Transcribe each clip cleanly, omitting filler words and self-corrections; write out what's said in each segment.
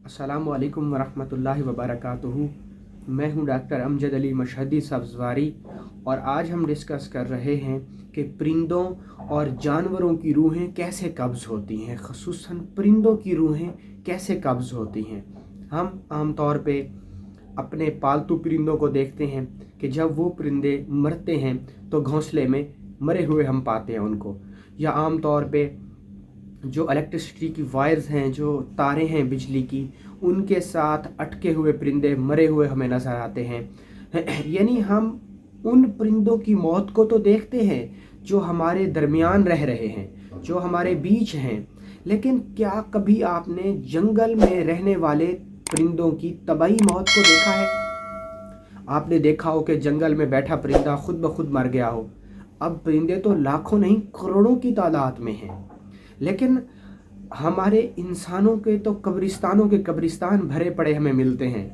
अस्सलामु अलैकुम वरहमतुल्लाहि वबरकातुहू। मैं हूं डॉक्टर अमजद अली मशहदी सब्ज़वारी और आज हम डिस्कस कर रहे हैं कि परिंदों और जानवरों की रूहें कैसे कब्ज़ होती हैं, ख़ुसूसन परिंदों की रूहें कैसे कब्ज़ होती हैं। हम आम तौर पे अपने पालतू परिंदों को देखते हैं कि जब वो परिंदे मरते हैं तो घोंसले में मरे हुए हम पाते हैं उनको, या आम तौर पे जो इलेक्ट्रिसिटी की वायर्स हैं, जो तारें हैं बिजली की, उनके साथ अटके हुए परिंदे मरे हुए हमें नज़र आते हैं। यानी हम उन परिंदों की मौत को तो देखते हैं जो हमारे दरमियान रह रहे हैं, जो हमारे बीच हैं, लेकिन क्या कभी आपने जंगल में रहने वाले परिंदों की तबाही मौत को देखा है? आपने देखा हो कि जंगल में बैठा परिंदा खुद ब खुद मर गया हो। अब परिंदे तो लाखों नहीं करोड़ों की तादाद में हैं, लेकिन हमारे इंसानों के तो कब्रिस्तानों के कब्रिस्तान भरे पड़े हमें मिलते हैं,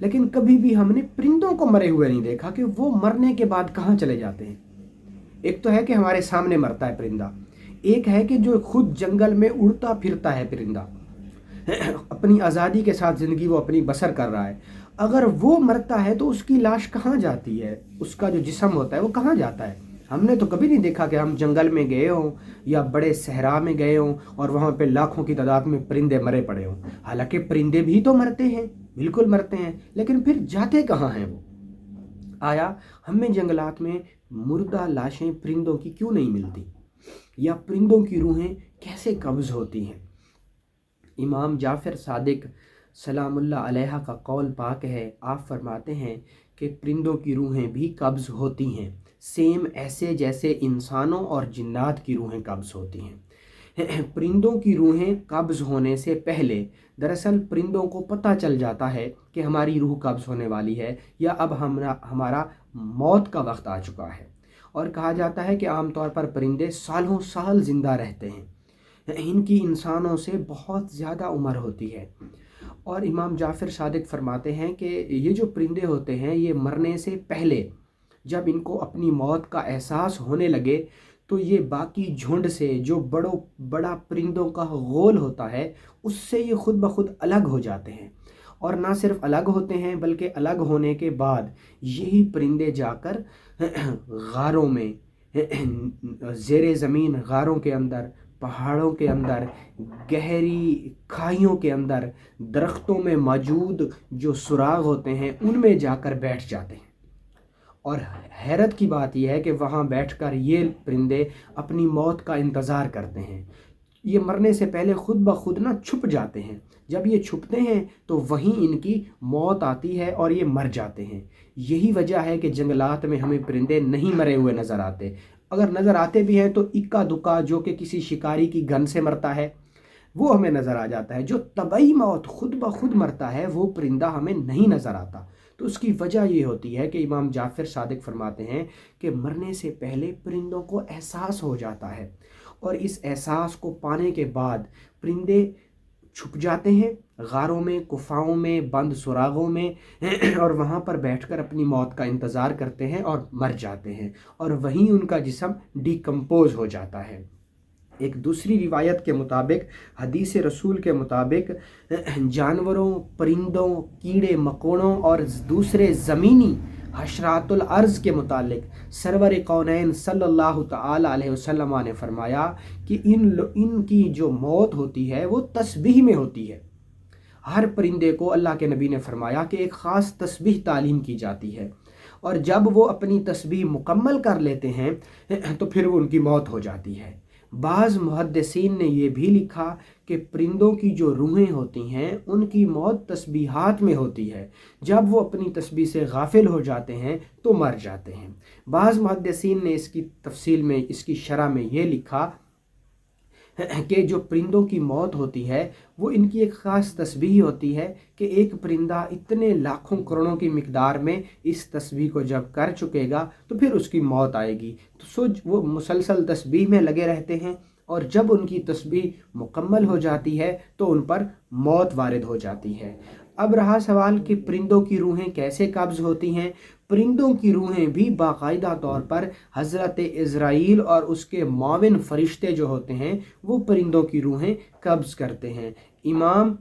लेकिन कभी भी हमने परिंदों को मरे हुए नहीं देखा कि वो मरने के बाद कहाँ चले जाते हैं। एक तो है कि हमारे सामने मरता है परिंदा, एक है कि जो खुद जंगल में उड़ता फिरता है परिंदा, अपनी आज़ादी के साथ ज़िंदगी वो अपनी बसर कर रहा है। अगर वो मरता है तो उसकी लाश कहाँ जाती है, उसका जो जिस्म होता है वो कहाँ जाता है? हमने तो कभी नहीं देखा कि हम जंगल में गए हों या बड़े सहरा में गए हों और वहाँ पे लाखों की तादाद में परिंदे मरे पड़े हों। हालांकि परिंदे भी तो मरते हैं, बिल्कुल मरते हैं, लेकिन फिर जाते कहाँ हैं वो? आया हमें जंगलात में मुर्दा लाशें परिंदों की क्यों नहीं मिलती, या परिंदों की रूहें कैसे कब्ज़ होती हैं? इमाम जाफ़र सादिक सलामुल्लाह अलैहा का कौल पाक है। आप फरमाते हैं कि परिंदों की रूहें भी कब्ज़ होती हैं, सेम ऐसे जैसे इंसानों और जिन्नात की रूहें कब्ज़ होती हैं। परिंदों की रूहें कब्ज़ होने से पहले दरअसल परिंदों को पता चल जाता है कि हमारी रूह कब्ज़ होने वाली है, या अब हमारा मौत का वक्त आ चुका है। और कहा जाता है कि आम तौर पर परिंदे सालों साल ज़िंदा रहते हैं, इनकी इंसानों से बहुत ज़्यादा उम्र होती है। और इमाम जाफ़र सादिक फरमाते हैं कि ये जो परिंदे होते हैं, ये मरने से पहले जब इनको अपनी मौत का एहसास होने लगे तो ये बाकी झुंड से, जो बड़ा परिंदों का गोल होता है, उससे ये खुद ब खुद अलग हो जाते हैं। और ना सिर्फ अलग होते हैं बल्कि अलग होने के बाद यही परिंदे जाकर गारों में, ज़ेरे ज़मीन गारों के अंदर, पहाड़ों के अंदर, गहरी खाइयों के अंदर, दरख्तों में मौजूद जो सुराग होते हैं उनमें जाकर बैठ जाते हैं। और हैरत की बात यह है कि वहाँ बैठकर ये परिंदे अपनी मौत का इंतज़ार करते हैं। ये मरने से पहले खुद ब खुद ना छुप जाते हैं। जब ये छुपते हैं तो वहीं इनकी मौत आती है और ये मर जाते हैं। यही वजह है कि जंगलात में हमें परिंदे नहीं मरे हुए नज़र आते। अगर नज़र आते भी हैं तो इक्का दुक्का, जो कि किसी शिकारी की गन से मरता है, वो हमें नज़र आ जाता है। जो तबई मौत खुद ब खुद मरता है वो परिंदा हमें नहीं नज़र आता। तो उसकी वजह ये होती है कि इमाम जाफ़र सादिक फरमाते हैं कि मरने से पहले परिंदों को एहसास हो जाता है, और इस एहसास को पाने के बाद परिंदे छुप जाते हैं गारों में, गुफाओं में, बंद सुरागों में और वहाँ पर बैठकर अपनी मौत का इंतज़ार करते हैं और मर जाते हैं, और वहीं उनका जिस्म डिकम्पोज हो जाता है। एक दूसरी रिवायत के मुताबिक, हदीस रसूल के मुताबिक, जानवरों, परिंदों, कीड़े मकोड़ों और दूसरे ज़मीनी हशरातुल अर्ज़ के मुतालिक सरवर कौनैन सल्लल्लाहु तआला अलैहि वसल्लम ने फरमाया कि इनकी जो मौत होती है वो तस्बीह में होती है। हर परिंदे को अल्लाह के नबी ने फरमाया कि एक ख़ास तस्बीह तालीम की जाती है, और जब वो अपनी तस्बीह मुकम्मल कर लेते हैं तो फिर वो उनकी मौत हो जाती है। बाज़ मुहद्दिसीन ने यह भी लिखा कि परिंदों की जो रूहें होती हैं उनकी मौत तस्बीहात में होती है, जब वो अपनी तस्बीह से गाफिल हो जाते हैं तो मर जाते हैं। बाज़ मुहद्दिसीन ने इसकी तफसील में, इसकी शरह में ये लिखा कि जो परिंदों की मौत होती है वो इनकी एक ख़ास तस्बीह होती है कि एक परिंदा इतने लाखों करोड़ों की मिकदार में इस तस्बीह को जब कर चुकेगा तो फिर उसकी मौत आएगी। तो वो मुसलसल तस्बीह में लगे रहते हैं, और जब उनकी तस्बीह मुकम्मल हो जाती है तो उन पर मौत वारिद हो जाती है। अब रहा सवाल कि परिंदों की रूहें कैसे कब्ज़ होती हैं। परिंदों की रूहें भी बाकायदा तौर पर हज़रत इज़राइल और उसके माविन फ़रिश्ते जो होते हैं वो परिंदों की रूहें कब्ज़ करते हैं। इमाम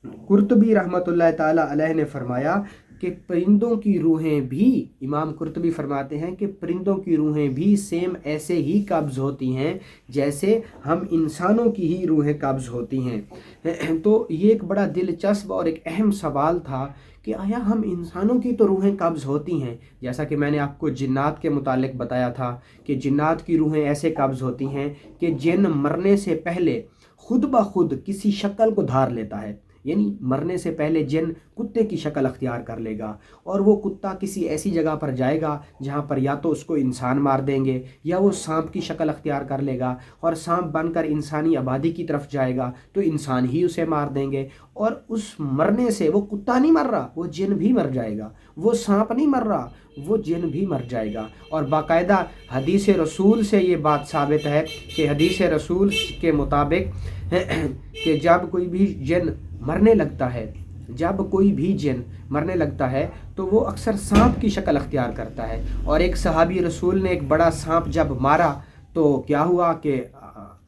कुर्तुबी रहमतुल्लाह ताला अलैह ने फरमाया कि परिंदों की रूहें भी, इमाम कुर्तुबी फरमाते हैं कि परिंदों की रूहें भी सेम ऐसे ही कब्ज़ होती हैं जैसे हम इंसानों की ही रूहें कब्ज़ होती हैं। तो ये एक बड़ा दिलचस्प और एक अहम सवाल था कि आया हम इंसानों की तो रूहें कब्ज़ होती हैं, जैसा कि मैंने आपको जिन्नात के मुतालिक बताया था कि जिन्नात की रूहें ऐसे कब्ज़ होती हैं कि जिन मरने से पहले खुद ब खुद किसी शक्ल को धार लेता है, यानी मरने से पहले जिन कुत्ते की शक्ल अख्तियार कर लेगा और वो कुत्ता किसी ऐसी जगह पर जाएगा जहाँ पर या तो उसको इंसान मार देंगे या वो सांप की शक्ल अख्तियार कर लेगा और सांप बनकर इंसानी आबादी की तरफ जाएगा तो इंसान ही उसे मार देंगे। और उस मरने से वो कुत्ता नहीं मर रहा, वो जिन भी मर जाएगा, वो सांप नहीं मर रहा, वो जिन भी मर जाएगा। और बाकायदा हदीस रसूल से ये बात साबित है कि हदीस रसूल के मुताबिक कि जब कोई भी जिन मरने लगता है, जब कोई भी जिन मरने लगता है तो वो अक्सर सांप की शक्ल अख्तियार करता है। और एक सहाबी रसूल ने एक बड़ा सांप जब मारा तो क्या हुआ कि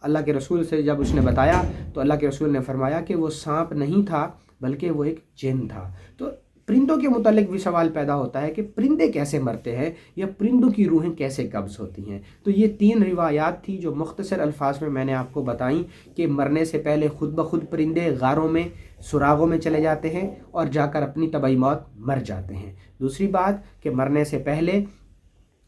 अल्लाह के रसूल से जब उसने बताया तो अल्लाह के रसूल ने फरमाया कि वो सांप नहीं था बल्कि वो एक जिन था। तो परिंदों के मुतालिक भी सवाल पैदा होता है कि परिंदे कैसे मरते हैं या परिंदों की रूहें कैसे कब्ज़ होती हैं। तो ये 3 रिवायात थी जो मुख्तसर अल्फाज में मैंने आपको बताई कि मरने से पहले खुद ब खुद परिंदे गारों में, सुरागों में चले जाते हैं और जाकर अपनी तबाही मौत मर जाते हैं। दूसरी बात कि मरने से पहले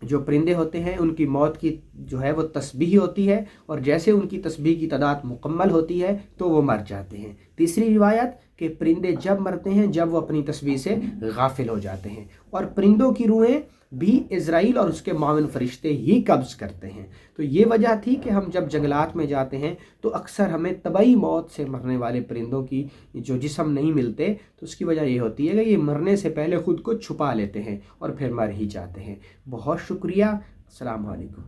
जो परिंदे होते हैं उनकी मौत की जो है वो तस्बीह होती है और जैसे उनकी तस्बीह की तादाद मुकम्मल होती है तो वो मर जाते हैं। तीसरी रिवायत कि परिंदे जब मरते हैं जब वो अपनी तस्बीह से गाफिल हो जाते हैं। और परिंदों की रूहें भी इज़राइल और उसके मावन फरिश्ते ही कब्ज़ करते हैं। तो ये वजह थी कि हम जब जंगलात में जाते हैं तो अक्सर हमें तबाही मौत से मरने वाले परिंदों की जो जिस्म नहीं मिलते, तो उसकी वजह ये होती है कि ये मरने से पहले ख़ुद को छुपा लेते हैं और फिर मर ही जाते हैं। बहुत शुक्रिया। अस्सलाम वालेकुम।